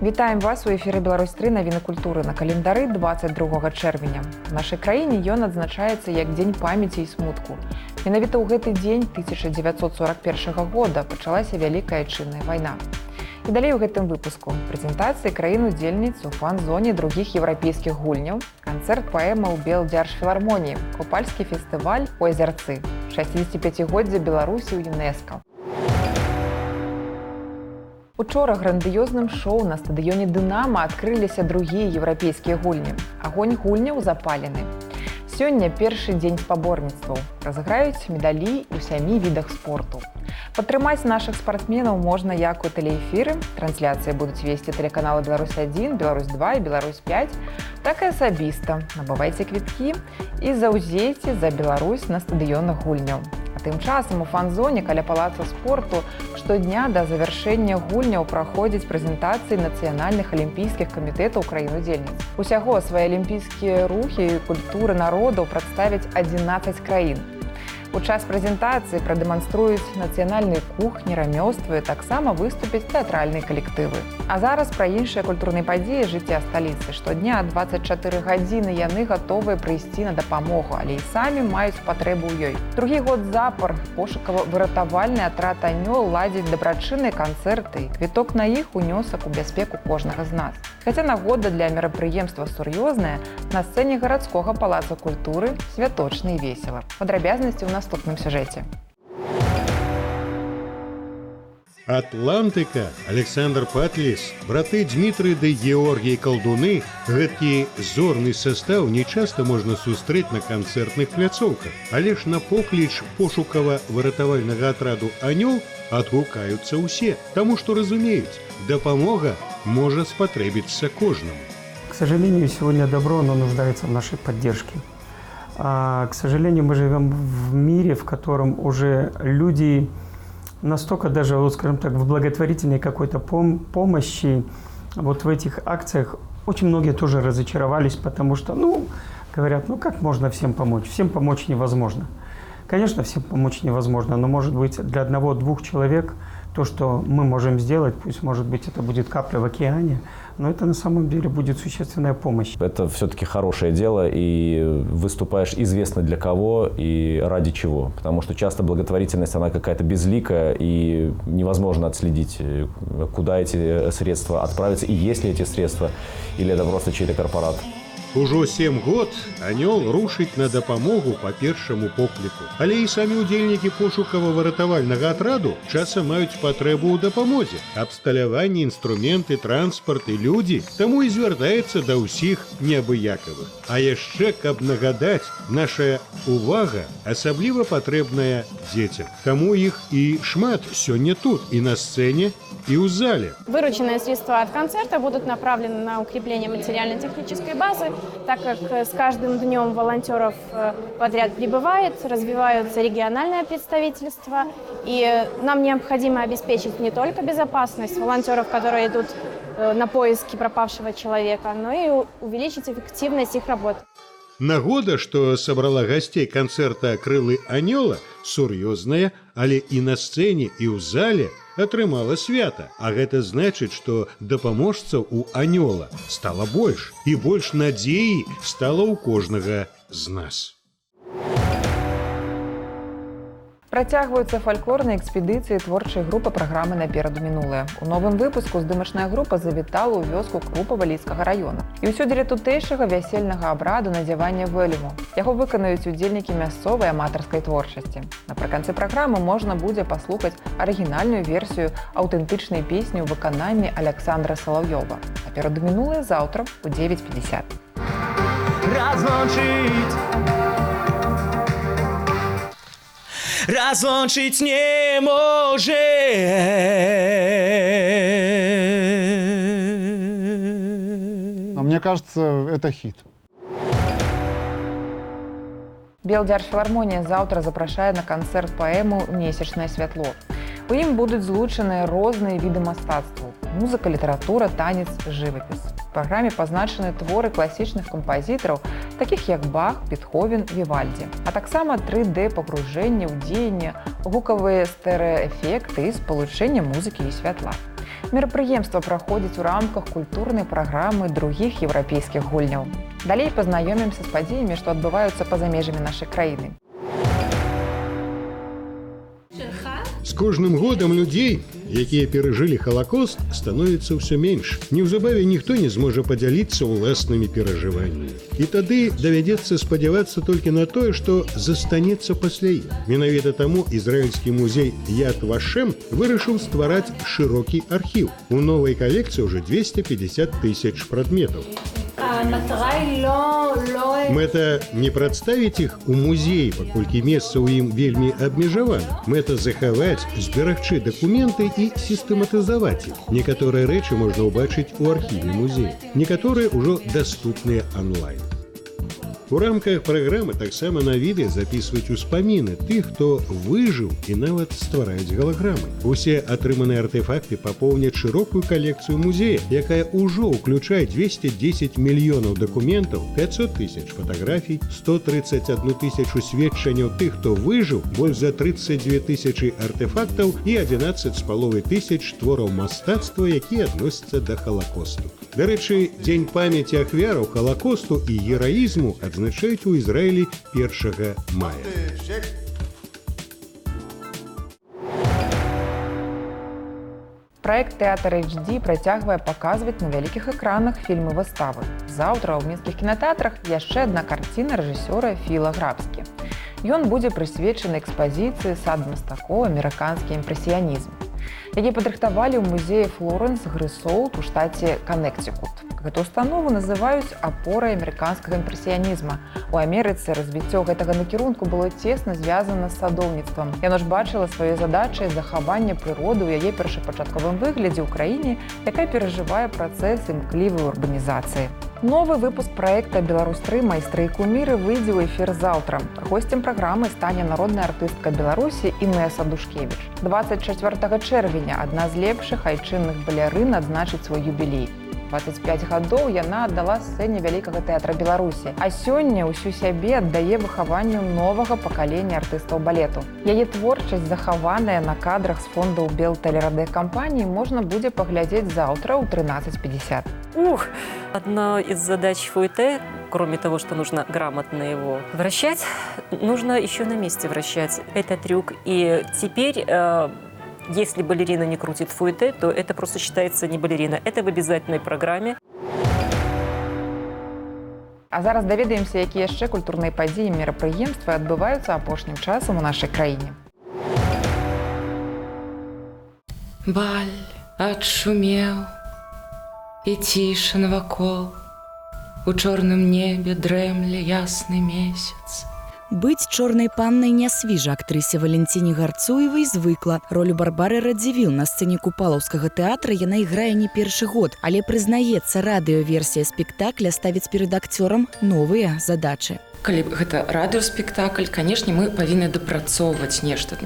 Вітаем вас у эфіры Беларусь-3 навіны культуры на календары 22 чэрвеня. В нашай краіне ён адзначаецца як дзень памяці і смутку. Менавіта ў гэты дзень 1941 года пачалася Вялікая Адчынная вайна. І далей у гэтым выпуску прэзентацыі краін-удзельніц у фан-зоне другіх еўрапейскіх гульняў, канцэрт паэма ў Белдзяржфілармоніі, купальскі фестываль у Азярцы, 65-годдзе Беларусі ў ЮНЕСКО. Учора грандыёзным шоу на стадыёне «Дынама» адкрыліся другія еўрапейскія гульні. Агонь гульняў запалены. Сёння першы дзень спаборніцтваў. Разыграюць медалі ў 7 відах спорту. Падтрымаць нашых спартсменаў можна як у тэлеэфіры, трансляцыі будуць весці тэлеканалы «Беларусь-1», «Беларусь-2» і «Беларусь-5», так і асабіста. Набывайце квіткі і заўзейце за Беларусь на стадыёнах гульняў. Тым часам у фан-зоне каля палаца спорту штодня да завяршэння гульняў праходзяць прэзентацыі нацыянальных алімпійскіх камітэтаў краін-удзельніц. Усяго свае алімпійскія рухі і культуры народаў прадставяць 11 краін. У час прэзентацыі прадэманструюць нацыянальныя кухні, рамёствы, таксама выступяць тэатральныя калектывы. А зараз пра іншыя культурныя падзеі жыцця сталіцы. Штодня 24 гадзіны яны гатовыя прыйсці на дапамогу, але і самі маюць патрэбу ў ёй. Другі год запар пошукава-выратавальны атрад «Анёл» ладзіць дабрачынныя канцэрты. Квіток на іх унёсак у бяспеку кожнага з нас. Хаця нагода для мерапрыемства сур'ёзная, на сцэне гарадскога палаца культуры святочна і весела. Падрабязнасці ў наступным сюжэце. Атлантыка, Александр Патліс, браты Дмітрый ды Георгій Калдуны, гэткі зорны састаў нечаста можна сустрэць на канцэртных пляцоўках, але ж на покліч пошукава-выратавальнага атраду «Анёл» адгукаюцца ўсе, таму што разумеюць, дапамога может спотребиться каждому. К сожалению, сегодня добро, оно нуждается в нашей поддержке. К сожалению, мы живем в мире, в котором уже люди настолько даже, вот, скажем так, в благотворительной какой-то помощи, вот в этих акциях очень многие тоже разочаровались, потому что, говорят, как можно всем помочь? Всем помочь невозможно. Конечно, всем помочь невозможно, но, может быть, для одного-двух человек то, что мы можем сделать, пусть, может быть, это будет капля в океане, но это на самом деле будет существенная помощь. Это все-таки хорошее дело, и выступаешь известно для кого и ради чего. Потому что часто благотворительность, она какая-то безликая, и невозможно отследить, куда эти средства отправятся, и есть ли эти средства, или это просто чей-то корпорат. Ужо 7 год «Анёл» рушыць на дапамогу па першаму покліку. Але і самі ўдзельнікі пошукава-выратавальнага атраду часам маюць патрэбу ў дапамозе. Абсталяванне, інструменты, транспарт і людзі, таму і звяртаецца да ўсіх неабыякавых. А яшчэ, каб нагадаць, наша увага асабліва патрэбная дзецям. Таму іх і шмат сёння тут, і на сцэне, и в зале. Вырученные средства от концерта будут направлены на укрепление материально-технической базы, так как с каждым днем волонтеров подряд прибывает, развиваются региональное представительство, и нам необходимо обеспечить не только безопасность волонтеров, которые идут на поиски пропавшего человека, но и увеличить эффективность их работы. Нагода, што сабрала гасцей канцэрта «Крылы Анёла», сур'ёзная, але і на сцэне, і ў зале атрымала свята. А гэта значыць, што дапаможцаў у «Анёла» стала больш, і больш надзеі стала ў кожнага з нас. Працягваюцца фальклорныя экспедыцыі творчай групы праграмы «Напераду мінулае». У новым выпуску здымачная група завітала ў вёску Крупава-Валійскага раёна. І ўсё дзеля тутэйшага вясельнага абраду надзявання вэлюму. Яго выканаюць удзельнікі мясцовай аматарскай творчасці. Напрыканцы праграмы можна будзе паслухаць арыгінальную версію аўтэнтычнай песні ў выкананні Александра Салаўёва. «Напераду мінулае» заўтра ў 9:50. Разлучить не может. Но мне кажется, это хит. Белдзяржфілармонія заўтра запрашае на канцэрт паэму «Месячнае святло». У ім будуць злучаныя розныя віды мастацтваў – музыка, літаратура, танец, жывапіс. В праграме пазначаны творы класічных кампазітараў, такіх як Бах, Бетховен, Вівальдзі, а таксама 3D-пагружэнне ў дзеянне, гукавыя стэрэаэфекты і спалучэнне музыкі і святла. Мерапрыемства праходзіць у рамках культурнай праграмы другіх еўрапейскіх гульняў. Далей пазнаёмімся з падзеямі, што адбываюцца па-за межамі нашай краіны. З кожным годам людзей, якія перажылі Халакост, становіцца ўсё менш. Неўзабаве ніхто не зможа падзяліцца ўласнымі перажываннямі. І тады давядзецца спадзявацца толькі на тое, што застанецца пасля іх. Менавіта таму ізраільскі музей Яд Вашем вырашыў ствараць шырокі архіў. У новай калекцыі ўжо 250 000 прадметаў. Мэта не прадставіць іх у музеі, паколькі месца ў ім вельмі абмежавана. Мэта захаваць, зберагчы дакументы і сістэматызаваць іх. Некаторыя рэчы можна ўбачыць у архіве музея. Некаторыя ўжо даступныя онлайн. У рамках праграмы таксама на відэа запісваюць успаміны тых, хто выжыў і нават ствараюць галаграмы. Усе атрыманыя артэфакты папоўняць шырокую калекцыю музея, якая ўжо ўключае 210 мільёнаў дакументаў, 500 000 фатаграфій, 131 000 сведчанняў тых, хто выжыў, больш за 32 000 артэфактаў і 11,5 тысяч твораў мастацтва, якія адносяцца да Халакосту. Дарэчы, Дзень памяці ахвяраў Халакосту і гераізму адзначаюць у Ізраілі 1 мая. Праект «Тэатр HD» працягвае паказваць на вялікіх экранах фільмы-выставы. Заўтра ў мінскіх кінатэатрах яшчэ адна карціна рэжысёра Філа Грабскі. Ён будзе прысвечаны экспазіцыі «Сад мастакоў. Амерыканскі імпрэсіянізм», які падрыхтавалі ў музеі Флорэнс Грысоўт у штаце Каннектыкут. Гэту установу называюць апорай амерыканскага імпрэсіянізма. У Амерыцы развіццё гэтага накірунку было цесна звязана з садоўніцтвам. Яно ж бачыла сваёй задачай захавання прыроды ў яе першапачатковым выглядзе ў краіне, якая перажывае працэс імклівай урбанізацыі. Новы выпуск праекта «Беларусь-3. Майстры і куміры» выйдзе ў эфір заўтра. Госцем праграмы стане народная артыстка Беларусі Інэса Душкевіч. 24 чэрвеня адна з лепшых айчынных балярын адзначыць свой юбілей. 25 гадоў яна аддала сцэне вялікага тэатра Беларусі, а сёння ўсю сябе аддае выхаванню новага пакалення артыстаў балету. Яе творчасць, захаваная на кадрах з фондаў Белтэлерадыокампаніі, можна будзе паглядзець заўтра ў 13:50. Одна из задач фуэте, кроме того, что нужно грамотно его вращать, нужно еще на месте вращать. Это трюк. И теперь, если балерина не крутит фуэте, то это просто считается не балерина. Это в обязательной программе. А зараз даведаемся, якія яшчэ культурныя падзеі і мерапрыемствы адбываюцца апошнім часам у нашай краіне. Баль адшумеў, і ціша навакол, у чорным небе дрэмле ясны месяц. Быць чорнай паннай нясвіжа актрысе Валентине Гарцуевай звыкла. Ролю Барбары Радзівіл на сцэне Купалаўскага тэатра яна іграе не першы год, але прызнаецца, радыёверсія спектакля ставіць перад акцёрам новыя задачы. Калі гэта радыёспектакль, канешне, мы павінны дапрацоўваць нешта.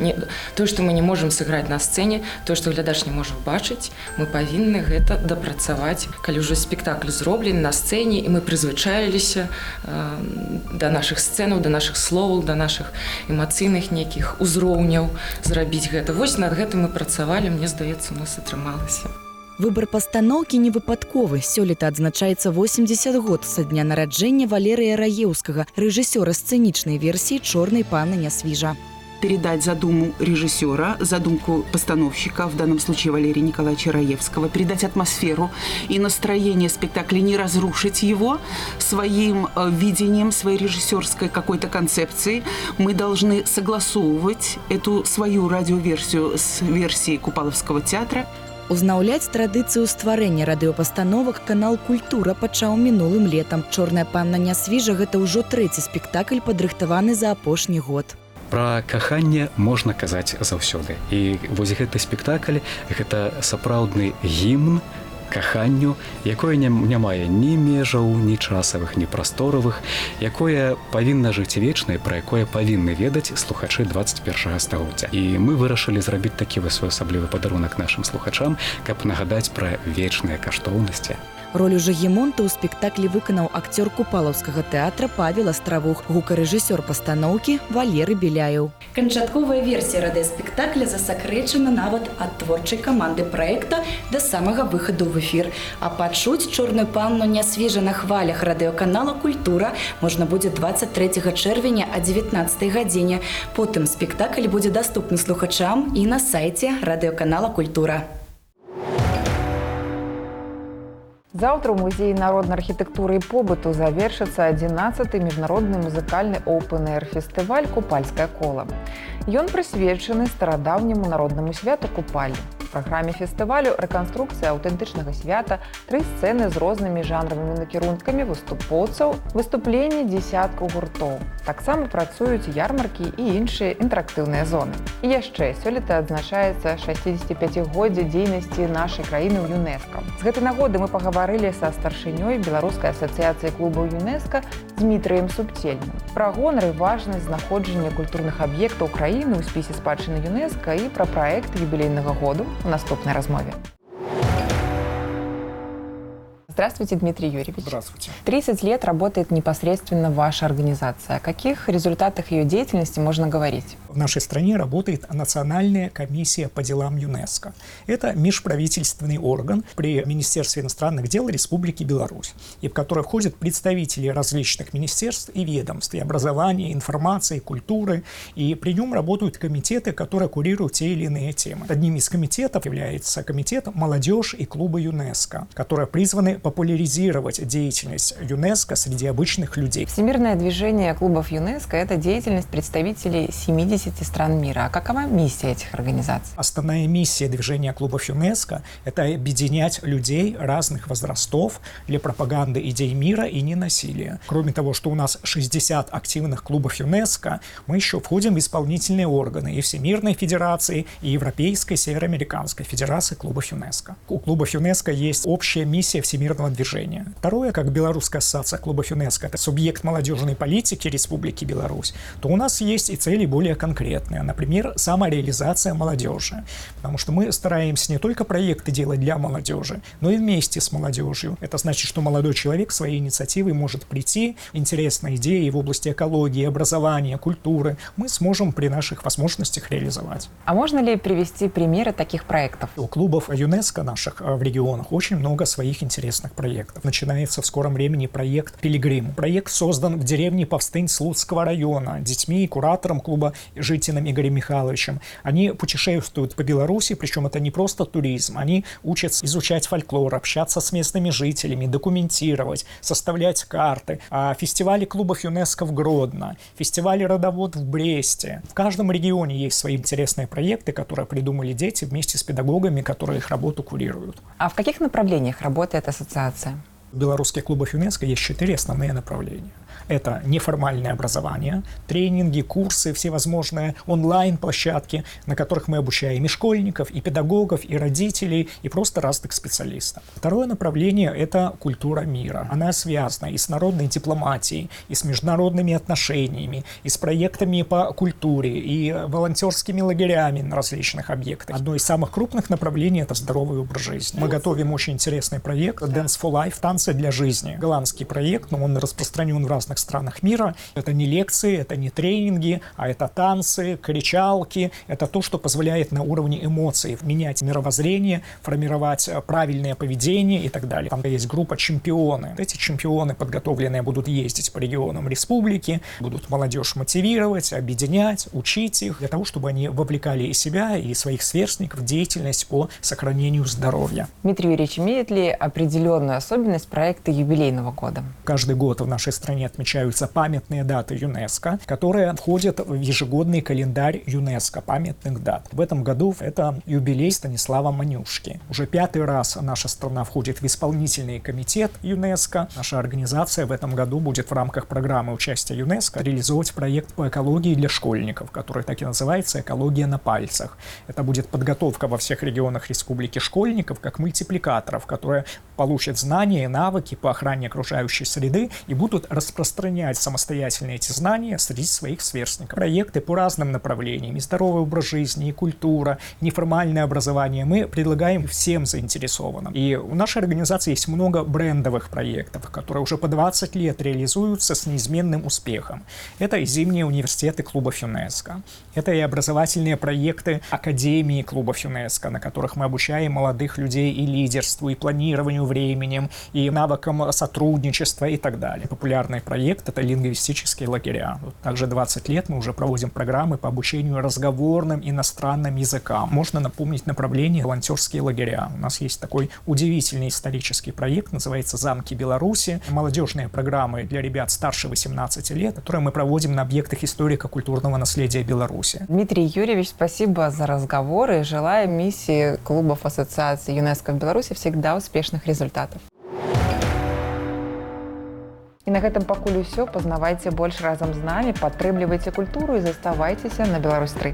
Тое, што мы не можам сыграць на сцэне, тое, што глядач не можа бачыць, мы павінны гэта дапрацаваць. Калі ўжо спектакль зроблены на сцэне, і мы прызвычаіліся да нашых сцэнаў, да нашых словаў, да нашых эмацыйных нейкіх узроўняў зрабіць гэта. Вось над гэтым мы працавалі, мне здаецца, у нас атрымалася. Выбор пастаноўкі не выпадковы. Сёлета адзначаецца 80 год са дня нараджэння Валерыя Раеўскага, рэжысёра сцэнічнай версіі «Чорнай панны нясвіжа». Передать задумку режиссера, задумку постановщика, в данном случае Валерия Николаевича Раевского, передать атмосферу и настроение спектакля, не разрушить его своим видением, своей режиссерской какой-то концепцией. Мы должны согласовывать эту свою радиоверсию с версией Купаловского театра. Узнаўляць традыцыю стварэння радыёпастановак канал «Культура» пачаў мінулым летам. «Чорная панна нясвіжа» – гэта ўжо трэці спектакль, падрыхтаваны за апошні год. Пра каханне можна казаць заўсёды. І вось гэты спектакль – гэта сапраўдны гімн каханню, якое не мае ні межаў, ні часавых, ні прасторавых, якое павінна жыць вечна і пра якое павінны ведаць слухачы 21 стагоддзя. І мы вырашылі зрабіць такі своеасаблівы падарунак нашым слухачам, каб нагадаць пра вечныя каштоўнасці. Ролю Жагемонта ў спектаклі выканаў акцёр купалаўскага тэатра Павел Астравух, гукарэжысёр пастаноўкі Валерый Беляеў. Канчатковая версія радыёспектакля засакрэчана нават ад творчай каманды праекта да самага выхаду ў эфір. А пачуць «Чорную панну нясвіжа» на хвалях радыёканала «Культура» можна будзе 23 чэрвеня о 19 гадзіне. Потым спектакль будзе даступны слухачам і на сайце радыёканала «Культура». Завтра ў музеі народнай архітэктуры і побыту завершыцца 11-й міжнародны музыкальны оўпэн-эйр-фестываль «Купальскае кола». Ён прысвечаны старадаўняму народнаму святу купалі. В праграме фестывалю рэканструкцыя аўтэнтычнага свята, 3 сцэны з рознымі жанравымі накірункамі выступоўцаў, выступленні дзесяткаў гуртоў. Таксама працуюць ярмаркі і іншыя інтэрактыўныя зоны. І яшчэ сёлета адзначаецца 65-годдзе дзейнасці нашай краіны ў ЮНЕСКО. З гэтай нагоды мы пагаварылі са старшынёй Беларускай асацыяцыі клубаў ЮНЕСКО Дмітрыем Субцельным пра гонар і важнасць знаходжання культурных аб'ектаў краіны ў спісе спадчыны ЮНЕСКО і пра праект юбілейнага году в наступной размове. Здравствуйте, Дмитрий Юрьевич. Здравствуйте. 30 лет работает непосредственно ваша организация. О каких результатах ее деятельности можно говорить? В нашей стране работает Национальная комиссия по делам ЮНЕСКО. Это межправительственный орган при Министерстве иностранных дел Республики Беларусь, и в который входят представители различных министерств и ведомств, и образования, информации, культуры, и при нем работают комитеты, которые курируют те или иные темы. Одним из комитетов является комитет «Молодежь и клубы ЮНЕСКО», которые призваны популяризировать деятельность ЮНЕСКО среди обычных людей. Всемирное движение клубов ЮНЕСКО – это деятельность представителей 70 стран мира. А какова миссия этих организаций? Основная миссия движения клубов ЮНЕСКО – это объединять людей разных возрастов для пропаганды идей мира и ненасилия. Кроме того, что у нас 60 активных клубов ЮНЕСКО, мы еще входим в исполнительные органы и Всемирной Федерации, и Европейской, Североамериканской Федерации клубов ЮНЕСКО. У клубов ЮНЕСКО есть общая миссия всемирного движения. Второе, как Белорусская ассоциация клубов ЮНЕСКО, это субъект молодежной политики Республики Беларусь, то у нас есть и цели более конкретные. Например, самореализация молодежи. Потому что мы стараемся не только проекты делать для молодежи, но и вместе с молодежью. Это значит, что молодой человек своей инициативой может прийти, интересные идеи в области экологии, образования, культуры мы сможем при наших возможностях реализовать. А можно ли привести примеры таких проектов? У клубов ЮНЕСКО наших в регионах очень много своих интересных проектов. Начинается в скором времени проект «Пилигрим». Проект создан в деревне Повстынь Слуцкого района детьми и куратором клуба Житиным Игорем Михайловичем. Они путешествуют по Беларуси, причем это не просто туризм. Они учатся изучать фольклор, общаться с местными жителями, документировать, составлять карты. Фестивали клубов ЮНЕСКО в Гродно, фестивали «Родовод» в Бресте. В каждом регионе есть свои интересные проекты, которые придумали дети вместе с педагогами, которые их работу курируют. А в каких направлениях работает ассоциация? В белорусских клубах ЮНЕСКО есть 4 основные направления. Это неформальное образование, тренинги, курсы, всевозможные онлайн-площадки, на которых мы обучаем и школьников, и педагогов, и родителей, и просто разных специалистов. Второе направление – это культура мира. Она связана и с народной дипломатией, и с международными отношениями, и с проектами по культуре, и волонтерскими лагерями на различных объектах. Одно из самых крупных направлений – это здоровый образ жизни. Мы готовим очень интересный проект «Dance for Life» – «Танцы для жизни». Голландский проект, но он распространен в разных странах мира. Это не лекции, это не тренинги, а это танцы, кричалки. Это то, что позволяет на уровне эмоций менять мировоззрение, формировать правильное поведение и так далее. Там есть группа «Чемпионы». Эти чемпионы, подготовленные, будут ездить по регионам республики, будут молодежь мотивировать, объединять, учить их, для того, чтобы они вовлекали и себя, и своих сверстников в деятельность по сохранению здоровья. Дмитрий Юрьевич, имеет ли определенную особенность проекта юбилейного года? Каждый год в нашей стране отмечаются памятные даты ЮНЕСКО, которые входят в ежегодный календарь ЮНЕСКО памятных дат. В этом году это юбилей Станислава Манюшки. Уже 5-й раз наша страна входит в исполнительный комитет ЮНЕСКО. Наша организация в этом году будет в рамках программы участия ЮНЕСКО реализовывать проект по экологии для школьников, который так и называется «Экология на пальцах». Это будет подготовка во всех регионах республики школьников как мультипликаторов, которые получат знания и навыки по охране окружающей среды и будут распространять самостоятельно эти знания среди своих сверстников. Проекты по разным направлениям, и здоровый образ жизни, и культура, неформальное образование мы предлагаем всем заинтересованным. И у нашей организации есть много брендовых проектов, которые уже по 20 лет реализуются с неизменным успехом. Это и зимние университеты клубов ЮНЕСКО, это и образовательные проекты Академии клубов ЮНЕСКО, на которых мы обучаем молодых людей и лидерству, и планированию временем, и навыкам сотрудничества и так далее. Популярный проект — это лингвистические лагеря. Также 20 лет мы уже проводим программы по обучению разговорным иностранным языкам. Можно напомнить направление волонтерские лагеря. У нас есть такой удивительный исторический проект, называется «Замки Беларуси». Молодежные программы для ребят старше 18 лет, которые мы проводим на объектах историко-культурного наследия Беларуси. Дмитрий Юрьевич, спасибо за разговор и желаю миссии клубов Ассоциации ЮНЕСКО в Беларуси всегда успешных результатов. І на гэтым пакуль усё. Пазнавайце больш разам з намі, падтрымлівайце культуру і заставайцеся на Беларусь 3.